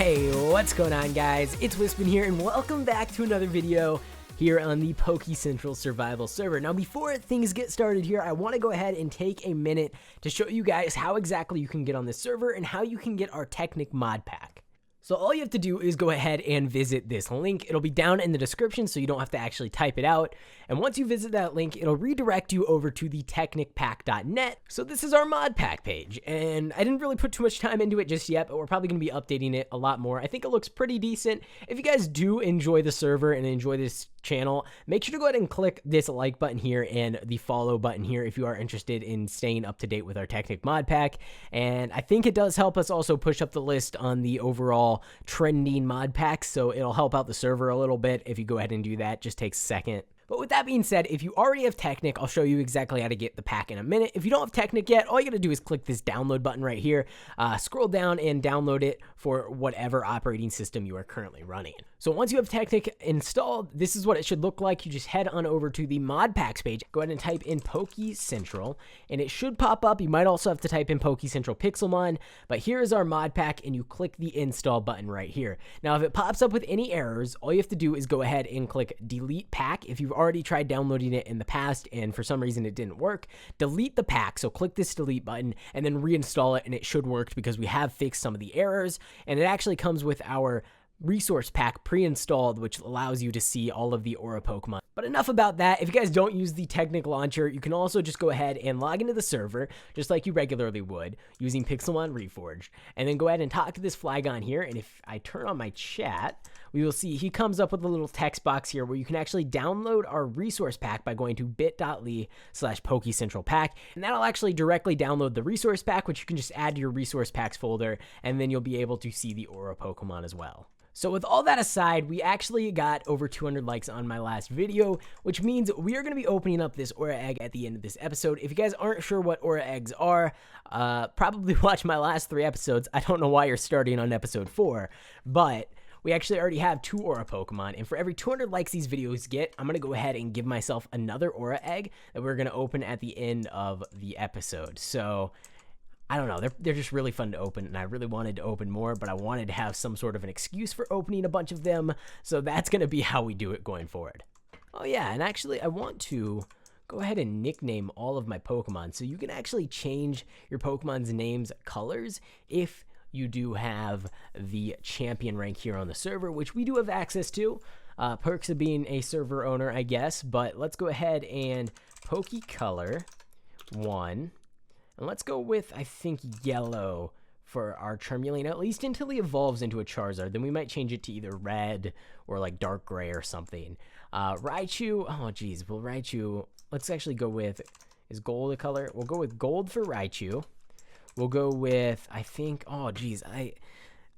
Hey, what's going on, guys? It's Wispin here, and welcome back to another video here on the Pokecentral survival server. Now, before things get started here, I want to go ahead and take a minute to show you guys how exactly you can get on this server and how you can get our Technic mod pack. So all you have to do is go ahead and visit this link. It'll be down in the description, so you don't have to actually type it out. And once you visit that link, it'll redirect you over to the technicpack.net. So this is our mod pack page, and I didn't really put too much time into it just yet, but we're probably going to be updating it a lot more. I think it looks pretty decent. If you guys do enjoy the server and enjoy this channel, make sure to go ahead and click this like button here and the follow button here if you are interested in staying up to date with our Technic mod pack. And I think it does help us also push up the list on the overall trending mod packs, so it'll help out the server a little bit if you go ahead and do that. Just takes a second. But with that being said, if you already have Technic, I'll show you exactly how to get the pack in a minute. If you don't have Technic yet, all you gotta do is click this download button right here, scroll down and download it for whatever operating system you are currently running. So once you have Technic installed, this is what it should look like. You just head on over to the mod packs page, go ahead and type in Pokecentral, and it should pop up. You might also have to type in Pokecentral Pixelmon, but here is our mod pack, and you click the install button right here. Now, if it pops up with any errors, all you have to do is go ahead and click delete pack. If you've already tried downloading it in the past and for some reason it didn't work, delete the pack. So click this delete button and then reinstall it, and it should work because we have fixed some of the errors, and it actually comes with our resource pack pre-installed, which allows you to see all of the aura Pokemon. But enough about that. If you guys don't use the Technic launcher, you can also just go ahead and log into the server just like you regularly would using Pixelmon Reforged, and then go ahead and talk to this Flygon here. And if I turn on my chat, we will see he comes up with a little text box here where you can actually download our resource pack by going to bit.ly/PokeCentralPack, and that'll actually directly download the resource pack, which you can just add to your resource packs folder, and then you'll be able to see the aura Pokemon as well. So with all that aside, we actually got over 200 likes on my last video, which means we are going to be opening up this aura egg at the end of this episode. If you guys aren't sure what aura eggs are, probably watch my last 3 episodes. I don't know why you're starting on episode 4, but we actually already have 2 aura Pokemon, and for every 200 likes these videos get, I'm going to go ahead and give myself another aura egg that we're going to open at the end of the episode. So I don't know, they're just really fun to open, and I really wanted to open more, but I wanted to have some sort of an excuse for opening a bunch of them, so that's going to be how we do it going forward. Oh yeah, and actually I want to go ahead and nickname all of my Pokemon, so you can actually change your Pokemon's name's colors if you do have the champion rank here on the server, which we do have access to. Perks of being a server owner, I guess, but let's go ahead and Pokecolor 1. And let's go with, I think, yellow for our Charmeleon, at least until he evolves into a Charizard. Then we might change it to either red or like dark gray or something. Raichu, oh geez, well Raichu, let's actually go with, is gold a color? We'll go with gold for Raichu. We'll go with, I think, oh geez, I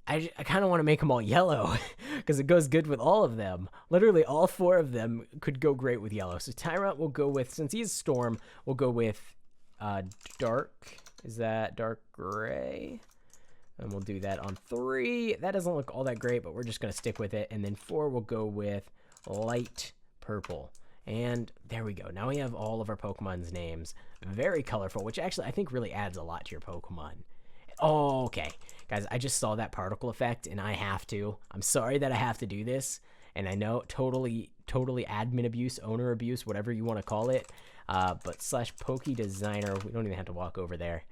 kind of want to make them all yellow because it goes good with all of them. Literally all 4 of them could go great with yellow. So Tyrant will go with, since he's Storm, we'll go with dark, is that dark gray? And we'll do that on 3. That doesn't look all that great, but we're just going to stick with it. And then 4, we'll go with light purple. And there we go. Now we have all of our Pokemon's names. Very colorful, which actually I think really adds a lot to your Pokemon. Oh, okay. Guys, I just saw that particle effect, and I have to. I'm sorry that I have to do this. And I know, totally admin abuse, owner abuse, whatever you want to call it. But /Poke Designer, we don't even have to walk over there.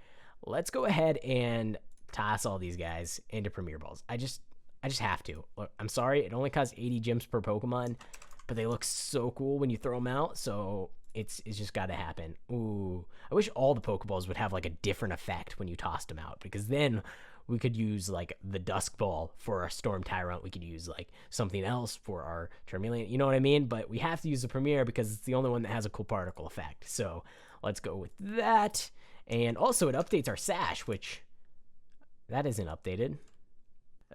Let's go ahead and toss all these guys into Premier Balls. I just have to. Look, I'm sorry, it only costs 80 gems per Pokemon, but they look so cool when you throw them out, so it's just got to happen. Ooh, I wish all the Pokeballs would have like a different effect when you tossed them out, because then we could use like the Dusk Ball for our Storm Tyrant. We could use like something else for our Charmeleon. You know what I mean? But we have to use the Premier because it's the only one that has a cool particle effect. So let's go with that. And also it updates our sash, which that isn't updated.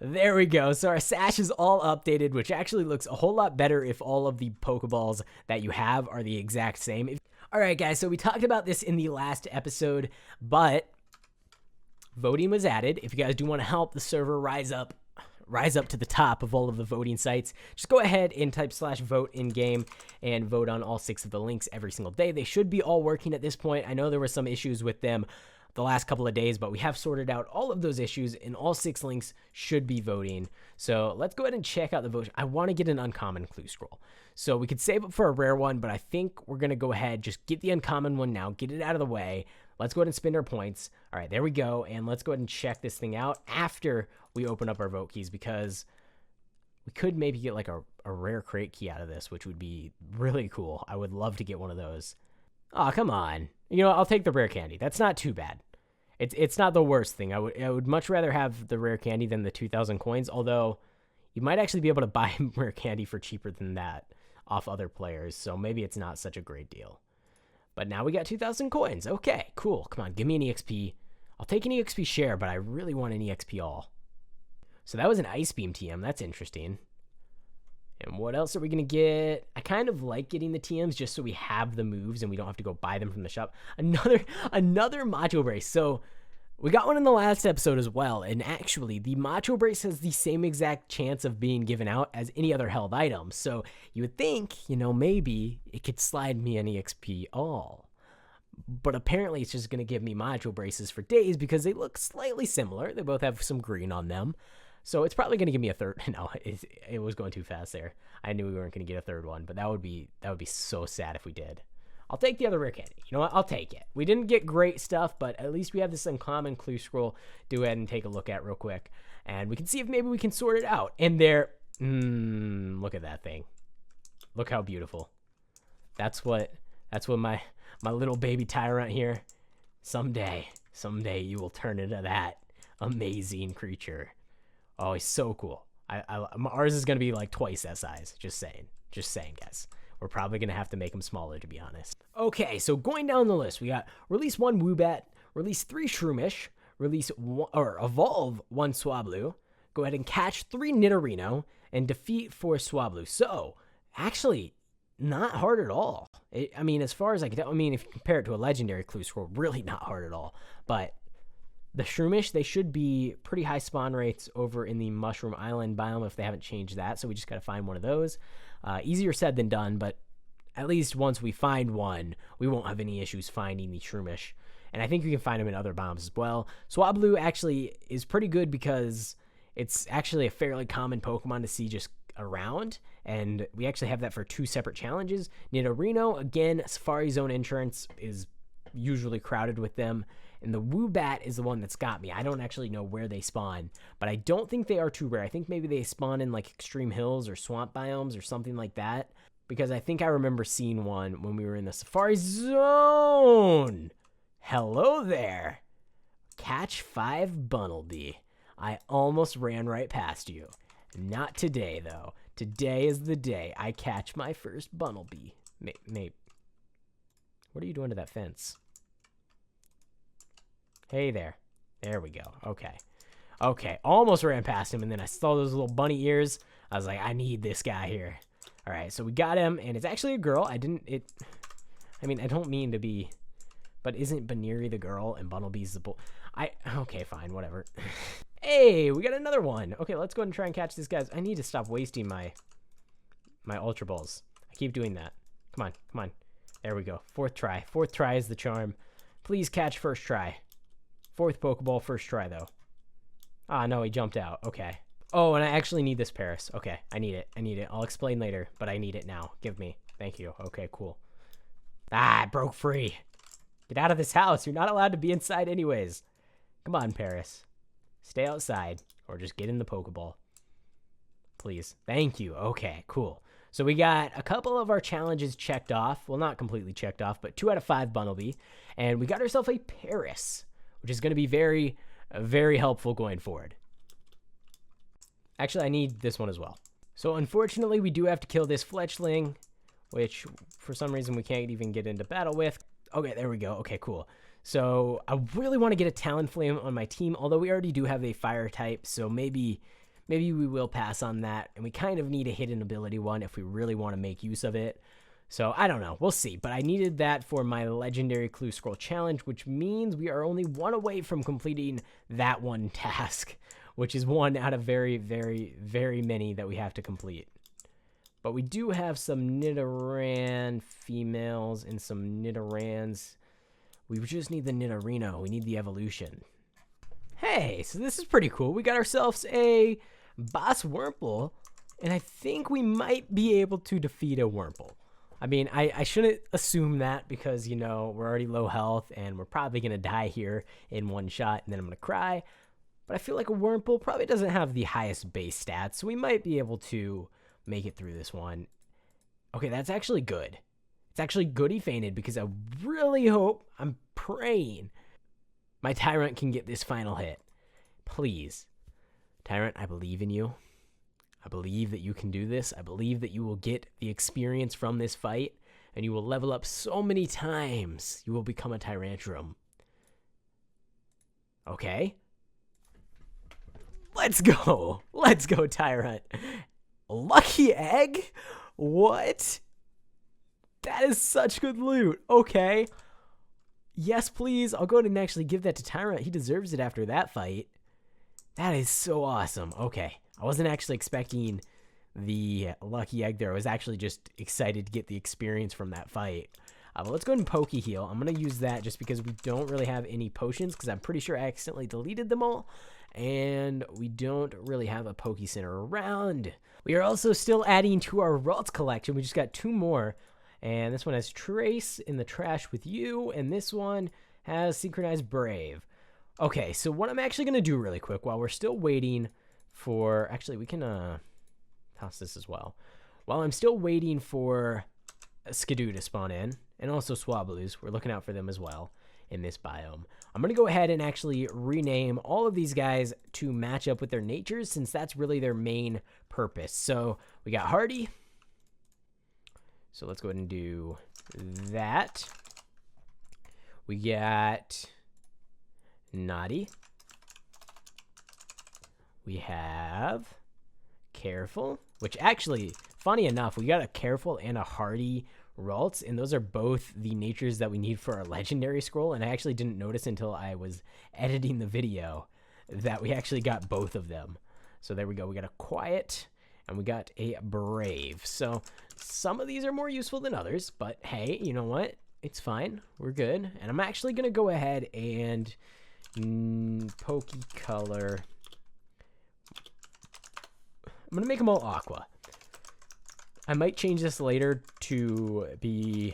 There we go. So our sash is all updated, which actually looks a whole lot better if all of the Pokeballs that you have are the exact same. All right, guys. So we talked about this in the last episode, but voting was added. If you guys do want to help the server rise up to the top of all of the voting sites, just go ahead and type /vote in game and vote on all 6 of the links every single day. They should be all working at this point. I know there were some issues with them the last couple of days, but we have sorted out all of those issues, and all 6 links should be voting. So let's go ahead and check out the vote. I want to get an uncommon clue scroll. So we could save it for a rare one, but I think we're going to go ahead, just get the uncommon one now, get it out of the way. Let's go ahead and spend our points. All right, there we go. And let's go ahead and check this thing out after we open up our vote keys, because we could maybe get like a rare crate key out of this, which would be really cool. I would love to get one of those. Oh, come on. You know, I'll take the rare candy. That's not too bad. It's not the worst thing. I would much rather have the rare candy than the 2,000 coins, although you might actually be able to buy rare candy for cheaper than that off other players, so maybe it's not such a great deal. But now we got 2,000 coins. Okay, cool. Come on, give me an EXP. I'll take an EXP share, but I really want an EXP all. So that was an Ice Beam TM. That's interesting. And what else are we going to get? I kind of like getting the TMs just so we have the moves and we don't have to go buy them from the shop. Another Macho Brace. So we got one in the last episode as well. And actually, the Macho Brace has the same exact chance of being given out as any other held item. So you would think, you know, maybe it could slide me an EXP all. But apparently it's just going to give me Macho Braces for days because they look slightly similar. They both have some green on them. So it's probably going to give me a third. No, it was going too fast there. I knew we weren't going to get a third one, but that would be so sad if we did. I'll take the other rare candy. You know what? I'll take it. We didn't get great stuff, but at least we have this uncommon clue scroll to go ahead and take a look at real quick. And we can see if maybe we can sort it out. And there, look at that thing. Look how beautiful. That's what my little baby tyrant here, someday you will turn into that amazing creature. Oh, he's so cool. Ours is going to be like twice that size. Just saying, guys. We're probably going to have to make him smaller, to be honest. Okay, so going down the list, we got release 1 Woobat, release 3 Shroomish, evolve 1 Swablu, go ahead and catch 3 Nidorino, and defeat 4 Swablu. So, actually, not hard at all. I mean, as far as I can tell, if you compare it to a legendary clue scroll, really not hard at all. But the Shroomish, they should be pretty high spawn rates over in the Mushroom Island biome if they haven't changed that, so we just got to find one of those. Easier said than done, but at least once we find one, we won't have any issues finding the Shroomish. And I think we can find them in other biomes as well. Swablu actually is pretty good because it's actually a fairly common Pokemon to see just around, and we actually have that for 2 separate challenges. Nidorino, again, Safari Zone entrance is usually crowded with them. And the Woobat is the one that's got me. I don't actually know where they spawn, but I don't think they are too rare. I think maybe they spawn in like extreme hills or swamp biomes or something like that, because I think I remember seeing one when we were in the Safari Zone. Hello there. Catch 5 Bunnelby. I almost ran right past you. Not today, though. Today is the day I catch my first Bunnelby. Mate, what are you doing to that fence? Hey there. There we go. Okay. Almost ran past him, and then I saw those little bunny ears. I was like, I need this guy here. All right, so we got him, and it's actually a girl. I don't mean to be, but isn't Baneri the girl and Bunnelby's the boy? Okay, fine, whatever. Hey, we got another one. Okay, let's go ahead and try and catch this guy. I need to stop wasting my Ultra Balls. I keep doing that. Come on. There we go. 4th try. 4th try is the charm. Please catch first try. 4th Pokeball, first try, though. Ah, no, he jumped out. Okay. Oh, and I actually need this Paris. Okay, I need it. I'll explain later, but I need it now. Give me. Thank you. Okay, cool. Ah, it broke free. Get out of this house. You're not allowed to be inside anyways. Come on, Paris. Stay outside, or just get in the Pokeball. Please. Thank you. Okay, cool. So we got a couple of our challenges checked off. Well, not completely checked off, but 2 out of 5 Bunnelby. And we got ourselves a Paris, which is going to be very, very helpful going forward. Actually, I need this one as well. So unfortunately, we do have to kill this Fletchling, which for some reason we can't even get into battle with. Okay, there we go. Okay, cool. So I really want to get a Talonflame on my team, although we already do have a fire type, so maybe we will pass on that. And we kind of need a hidden ability one if we really want to make use of it. So I don't know. We'll see. But I needed that for my legendary clue scroll challenge, which means we are only 1 away from completing that one task, which is 1 out of very, very, very many that we have to complete. But we do have some Nidoran females and some Nidorans. We just need the Nidorino. We need the evolution. Hey, so this is pretty cool. We got ourselves a boss Wurmple, and I think we might be able to defeat a Wurmple. I mean, I shouldn't assume that because, you know, we're already low health and we're probably going to die here in one shot and then I'm going to cry. But I feel like a Wurmple probably doesn't have the highest base stats, so we might be able to make it through this one. Okay, that's actually good. It's actually good he fainted because I really hope, I'm praying, my Tyrant can get this final hit. Please. Tyrant, I believe in you. I believe that you can do this. I believe that you will get the experience from this fight, and you will level up so many times. You will become a Tyrantrum. Okay. Let's go. Let's go, Tyrant. Lucky egg? What? That is such good loot. Okay. Yes, please. I'll go ahead and actually give that to Tyrant. He deserves it after that fight. That is so awesome. Okay. I wasn't actually expecting the lucky egg there. I was actually just excited to get the experience from that fight. But let's go ahead and Poke Heal. I'm going to use that just because we don't really have any potions because I'm pretty sure I accidentally deleted them all. And we don't really have a Poke Center around. We are also still adding to our Ralts collection. We just got 2 more. And this one has Trace in the trash with you. And this one has Synchronized Brave. Okay, so what I'm actually going to do really quick while we're still waiting for... Actually, we can toss this as well. While I'm still waiting for Skidoo to spawn in, and also Swablues, we're looking out for them as well in this biome. I'm going to go ahead and actually rename all of these guys to match up with their natures, since that's really their main purpose. So we got Hardy. So let's go ahead and do that. We got Naughty. We have Careful, which actually, funny enough, we got a Careful and a Hardy Ralts, and those are both the natures that we need for our legendary scroll, and I actually didn't notice until I was editing the video that we actually got both of them. So there we go. We got a Quiet and we got a Brave. So some of these are more useful than others, but hey, you know what? It's fine. We're good. And I'm actually going to go ahead and Poke Color. I'm going to make them all aqua. I might change this later to be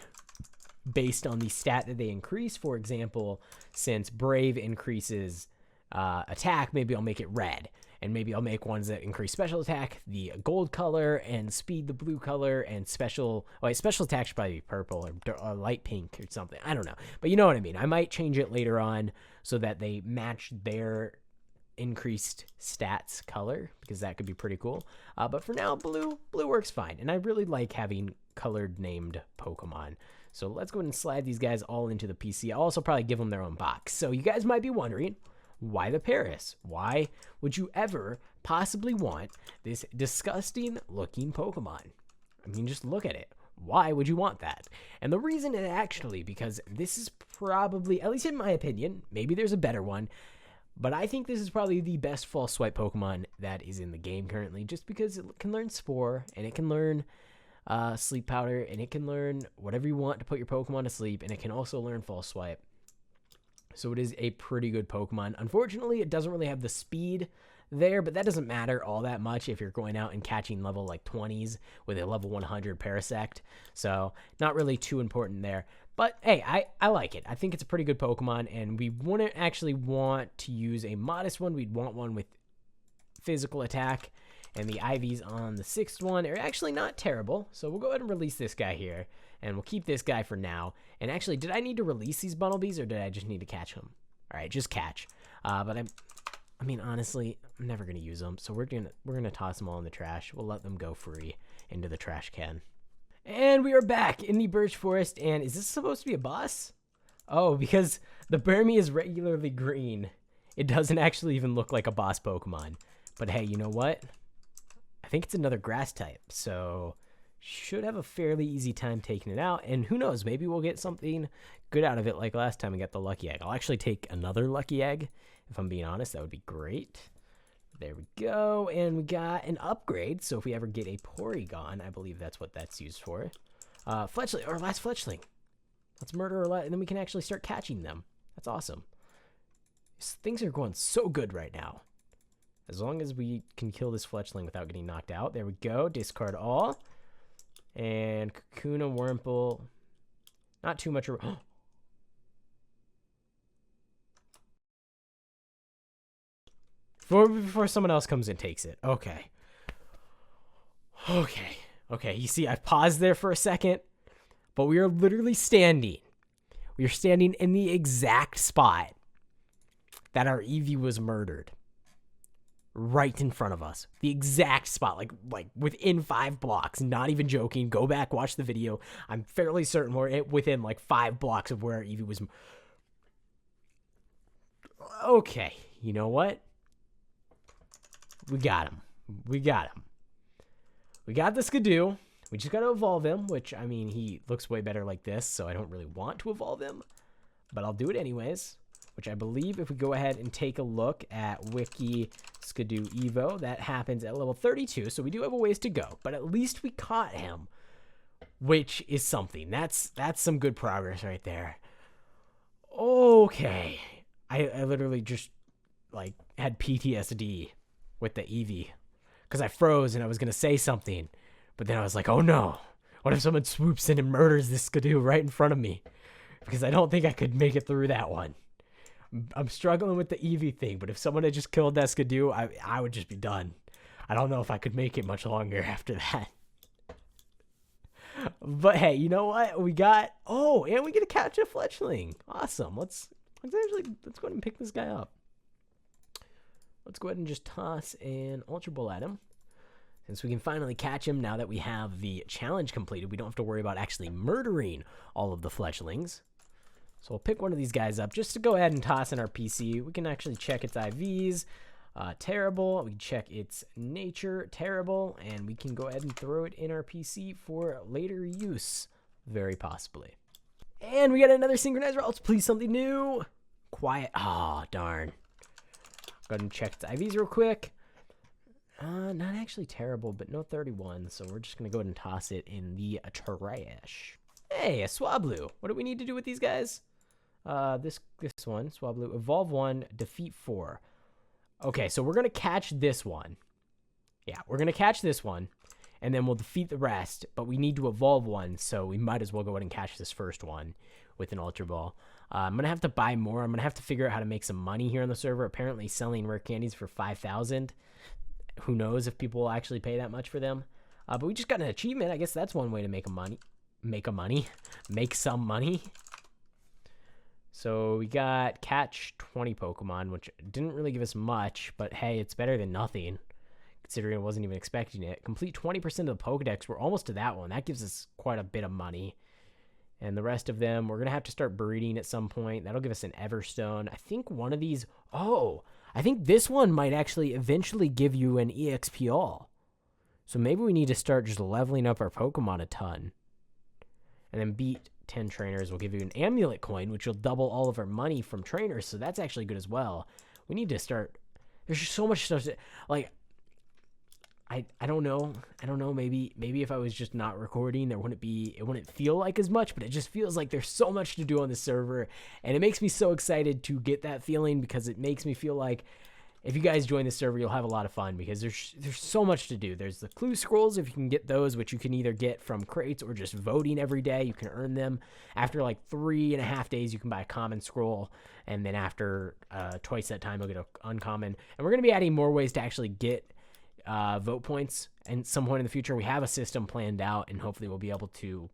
based on the stat that they increase. For example, since Brave increases attack, maybe I'll make it red. And maybe I'll make ones that increase special attack, the gold color, and speed the blue color, and special... Well, special attack should probably be purple or light pink or something. I don't know. But you know what I mean. I might change it later on so that they match their increased stats color, because that could be pretty cool. But for now, blue works fine. And I really like having colored named Pokemon. So let's go ahead and slide these guys all into the PC. I'll also probably give them their own box. So you guys might be wondering, why the Paris? Why would you ever possibly want this disgusting looking Pokemon? I mean, just look at it. Why would you want that? And the reason is actually because this is probably, at least in my opinion, maybe there's a better one, but I think this is probably the best False Swipe Pokemon that is in the game currently, just because it can learn Spore, and it can learn Sleep Powder, and it can learn whatever you want to put your Pokemon to sleep, and it can also learn False Swipe. So it is a pretty good Pokemon. Unfortunately, it doesn't really have the speed there, but that doesn't matter all that much if you're going out and catching level like 20s with a level 100 Parasect. So not really too important there. But hey, I like it. I think it's a pretty good Pokemon, and we wouldn't actually want to use a modest one. We'd want one with physical attack, and the IVs on the 6th one are actually not terrible. So we'll go ahead and release this guy here, and we'll keep this guy for now. And actually, did I need to release these Bunnelbees, or did I just need to catch them? All right, just catch. But I mean, honestly, I'm never gonna use them, so we're gonna toss them all in the trash. We'll let them go free into the trash can. And we are back in the Birch Forest, and is this supposed to be a boss? Oh, because the Burmy is regularly green. It doesn't actually even look like a boss Pokemon. But hey, you know what? I think it's another grass type, so should have a fairly easy time taking it out. And who knows, maybe we'll get something good out of it like last time we got the Lucky Egg. I'll actually take another Lucky Egg. If I'm being honest, that would be great. There we go, and we got an upgrade, so if we ever get a Porygon, I believe that's what that's used for. Fletchling, our last Fletchling. Let's murder a lot, and then we can actually start catching them. That's awesome. Things are going so good right now. As long as we can kill this fletchling without getting knocked out. There we go. Discard all. And Kakuna, Wurmple. Not too much. Before someone else comes and takes it. Okay. Okay, you see, I paused there for a second. But we are literally standing. We are standing in the exact spot that our Eevee was murdered. Right in front of us. The exact spot. Like within 5 blocks. Not even joking. Go back, watch the video. I'm fairly certain we're within like 5 blocks of where our Eevee was. Okay. You know what? We got him. We got the Skidoo. We just got to evolve him, which, I mean, he looks way better like this, so I don't really want to evolve him. But I'll do it anyways, which I believe if we go ahead and take a look at Wiki Skidoo Evo, that happens at level 32, so we do have a ways to go. But at least we caught him, which is something. That's some good progress right there. Okay. I literally just, like, had PTSD with the Eevee because I froze and I was going to say something. But then I was like, oh no, what if someone swoops in and murders this Skidoo right in front of me? Because I don't think I could make it through that one. I'm struggling with the Eevee thing, but if someone had just killed that Skidoo, I would just be done. I don't know if I could make it much longer after that. But hey, you know what? We got, and we get to catch a fletchling. Awesome. Let's go ahead and pick this guy up. Let's go ahead and just toss an Ultra Ball at him. Since we can finally catch him now that we have the challenge completed, we don't have to worry about actually murdering all of the fletchlings. So we'll pick one of these guys up just to go ahead and toss in our PC. We can actually check its IVs, terrible. We can check its nature, terrible. And we can go ahead and throw it in our PC for later use, very possibly. And we got another synchronizer. Let's please something new. Quiet. Oh, darn. Go ahead and check its IVs real quick. Not actually terrible, but no 31, so we're just gonna go ahead and toss it in the trash. Hey, a Swablu. What do we need to do with these guys? This one, Swablu, evolve 1, defeat 4. Okay, so we're gonna catch this one. Yeah, we're gonna catch this one, and then we'll defeat the rest, but we need to evolve 1, so we might as well go ahead and catch this first one with an Ultra Ball. I'm gonna have to buy more. I'm gonna have to figure out how to make some money here on the server. Apparently selling rare candies for 5,000. Who knows if people will actually pay that much for them. But we just got an achievement. I guess that's one way to make some money. So we got catch 20 Pokemon, which didn't really give us much, but hey, it's better than nothing, considering I wasn't even expecting it. Complete 20% of the Pokedex. We're almost to that one. That gives us quite a bit of money. And the rest of them, we're going to have to start breeding at some point. That'll give us an Everstone. I think one of these... I think this one might actually eventually give you an EXP all. So maybe we need to start just leveling up our Pokemon a ton. And then beat 10 trainers will give you an amulet coin, which will double all of our money from trainers. So that's actually good as well. We need to start... There's just so much stuff to... Like, I don't know. Maybe if I was just not recording, it wouldn't feel like as much, but it just feels like there's so much to do on the server, and it makes me so excited to get that feeling because it makes me feel like if you guys join the server, you'll have a lot of fun because there's so much to do. There's the clue scrolls, if you can get those, which you can either get from crates or just voting every day. You can earn them. After like 3.5 days, you can buy a common scroll, and then after twice that time, you'll get an uncommon. And we're going to be adding more ways to actually get vote points at some point in the future. We have a system planned out, and hopefully we'll be able to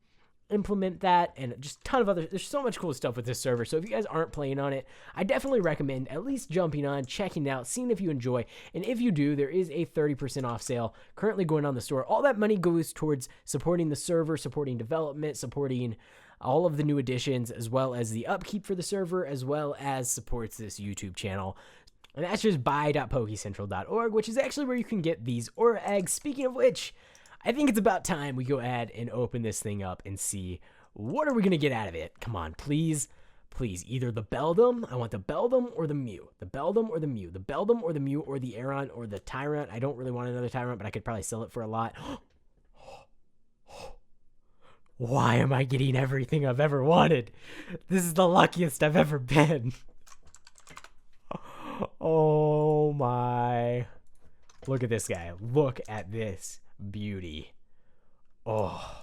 implement that, and just a ton of other... There's so much cool stuff with this server, so if you guys aren't playing on it, I definitely recommend at least jumping on, checking it out, seeing if you enjoy, and if you do, there is a 30% off sale currently going on the store. All that money goes towards supporting the server, supporting development, supporting all of the new additions, as well as the upkeep for the server, as well as supports this YouTube channel. And that's just buy.pokecentral.org, which is actually where you can get these Aura eggs. Speaking of which, I think it's about time we go ahead and open this thing up and see what are we going to get out of it. Come on, please. Please, either the Beldum, I want the Beldum or the Mew. The Beldum or the Mew. The Beldum or the Mew or the Aeron or the Tyrant. I don't really want another Tyrant, but I could probably sell it for a lot. Why am I getting everything I've ever wanted? This is the luckiest I've ever been. Oh my. Look at this guy. Look at this beauty. Oh,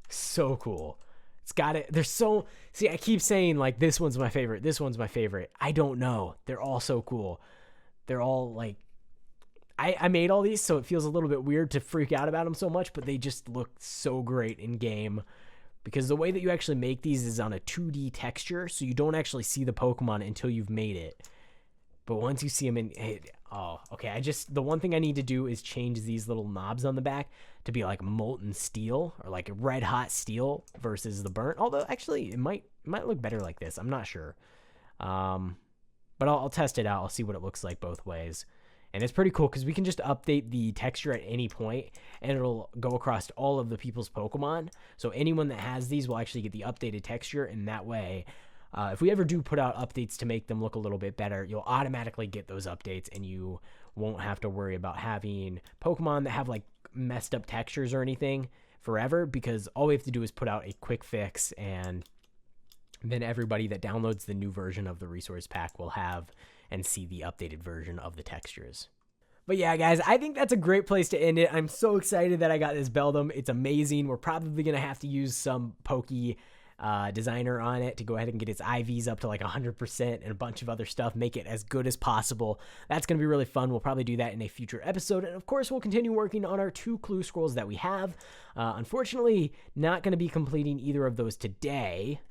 so cool. It's got it. They're so, see, I keep saying like this one's my favorite. This one's my favorite. I don't know. They're all so cool. They're all like, I made all these, so it feels a little bit weird to freak out about them so much, but they just look so great in game because the way that you actually make these is on a 2D texture, so you don't actually see the Pokemon until you've made it. But once you see them in, oh, okay. The one thing I need to do is change these little knobs on the back to be like molten steel or like red hot steel versus the burnt. Although actually it might look better like this. I'm not sure. But I'll test it out. I'll see what it looks like both ways. And it's pretty cool because we can just update the texture at any point and it'll go across all of the people's Pokemon. So anyone that has these will actually get the updated texture, and that way, if we ever do put out updates to make them look a little bit better, you'll automatically get those updates and you won't have to worry about having Pokemon that have like messed up textures or anything forever, because all we have to do is put out a quick fix and then everybody that downloads the new version of the resource pack will have and see the updated version of the textures. But yeah, guys, I think that's a great place to end it. I'm so excited that I got this Beldum. It's amazing. We're probably going to have to use some Poke designer on it to go ahead and get its IVs up to like 100% and a bunch of other stuff, make it as good as possible. That's going to be really fun. We'll probably do that in a future episode. And of course, we'll continue working on our 2 clue scrolls that we have. Unfortunately, not going to be completing either of those today,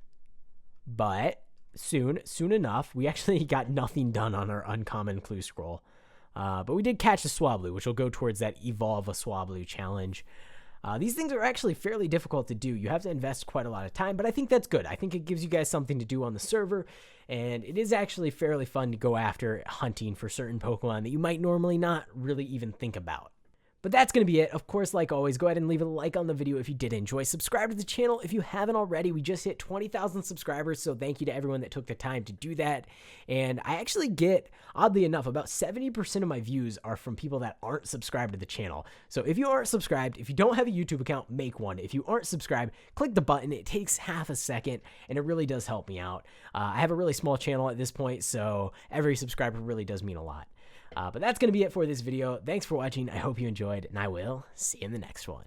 but soon enough. We actually got nothing done on our uncommon clue scroll, but we did catch a Swablu, which will go towards that evolve a Swablu challenge. These things are actually fairly difficult to do. You have to invest quite a lot of time, but I think that's good. I think it gives you guys something to do on the server, and it is actually fairly fun to go after hunting for certain Pokemon that you might normally not really even think about. But that's going to be it. Of course, like always, go ahead and leave a like on the video if you did enjoy. Subscribe to the channel if you haven't already. We just hit 20,000 subscribers, so thank you to everyone that took the time to do that. And I actually get, oddly enough, about 70% of my views are from people that aren't subscribed to the channel. So if you aren't subscribed, if you don't have a YouTube account, make one. If you aren't subscribed, click the button. It takes half a second, and it really does help me out. I have a really small channel at this point, so every subscriber really does mean a lot. But that's going to be it for this video. Thanks for watching. I hope you enjoyed, and I will see you in the next one.